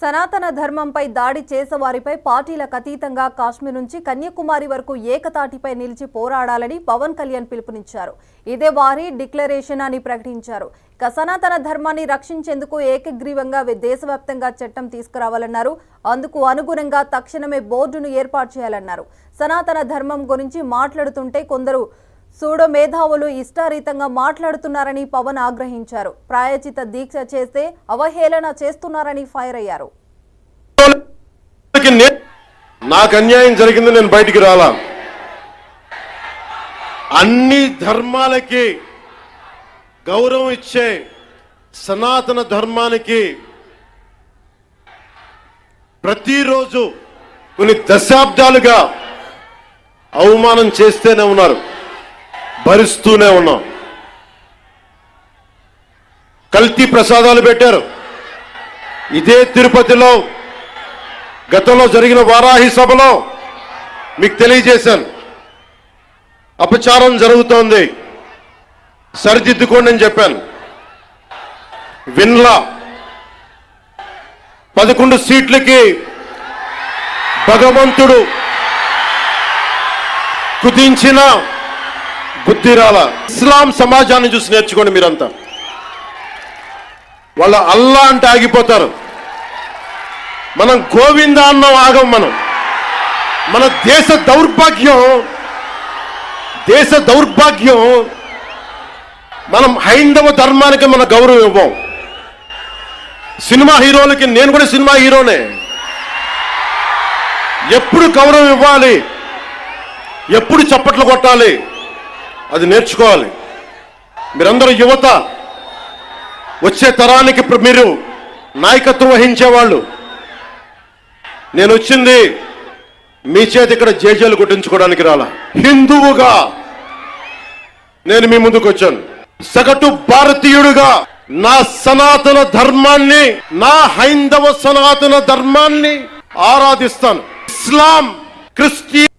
సనాతన ధర్మంపై దాడి చేసేవారిపై పార్టీలకు అతీతంగా కాశ్మీర్ నుంచి కన్యాకుమారి వరకు ఏకతాటిపై నిలిచి పోరాడాలని పవన్ కళ్యాణ్ పిలుపునిచ్చారు. ఇదే వారి డిక్లరేషన్ అని ప్రకటించారు. సనాతన ధర్మాన్ని రక్షించేందుకు ఏకగ్రీవంగా దేశవ్యాప్తంగా చట్టం తీసుకురావాలన్నారు. అందుకు అనుగుణంగా తక్షణమే బోర్డును ఏర్పాటు చేయాలన్నారు. సనాతన ధర్మం గురించి మాట్లాడుతుంటే కొందరు సూడో మేధావులు ఇష్టారీతంగా మాట్లాడుతున్నారని పవన్ ఆగ్రహించారు. ప్రాయచిత దీక్ష చేస్తే అవహేళన చేస్తున్నారని ఫైర్ అయ్యారు. నాకు అన్యాయం జరిగింది, నేను బయటికి రాలా. అన్ని ధర్మాలకి గౌరవం ఇచ్చే సనాతన ధర్మానికి ప్రతిరోజు కొన్ని దశాబ్దాలుగా అవమానం చేస్తూనే ఉన్నారు, భరిస్తూనే ఉన్నాం. కల్తీ ప్రసాదాలు పెట్టారు. ఇదే తిరుపతిలో గతంలో జరిగిన వారాహి సభలో మీకు తెలియజేశాను, అపచారం జరుగుతోంది, సరిదిద్దుకోండి అని చెప్పాను. విన్లా 11 సీట్లకి భగవంతుడు కుదించిన బుద్ధిరాల. ఇస్లాం సమాజాన్ని చూసి నేర్చుకోండి మీరంతా. వాళ్ళ అల్లా అంటే ఆగిపోతారు, మనం గోవింద అన్నం ఆగం. మన దేశ దౌర్భాగ్యం మనం హైందవ ధర్మానికి మన గౌరవం ఇవ్వం. సినిమా హీరోలకి, నేను కూడా సినిమా హీరోనే, ఎప్పుడు గౌరవం ఇవ్వాలి, ఎప్పుడు చప్పట్లు కొట్టాలి, అది నేర్చుకోవాలి. మీరందరూ యువత, వచ్చే తరానికి మీరు నాయకత్వం వహించేవాళ్ళు. నేను వచ్చింది మీ చేతి ఇక్కడ జేజేలు కొట్టించుకోవడానికి రాలా. హిందువుగా నేను మీ ముందుకు వచ్చాను. సగటు భారతీయుడుగా నా సనాతన ధర్మాన్ని, నా హైందవ సనాతన ధర్మాన్ని ఆరాధిస్తాను. ఇస్లాం, క్రిస్టియన్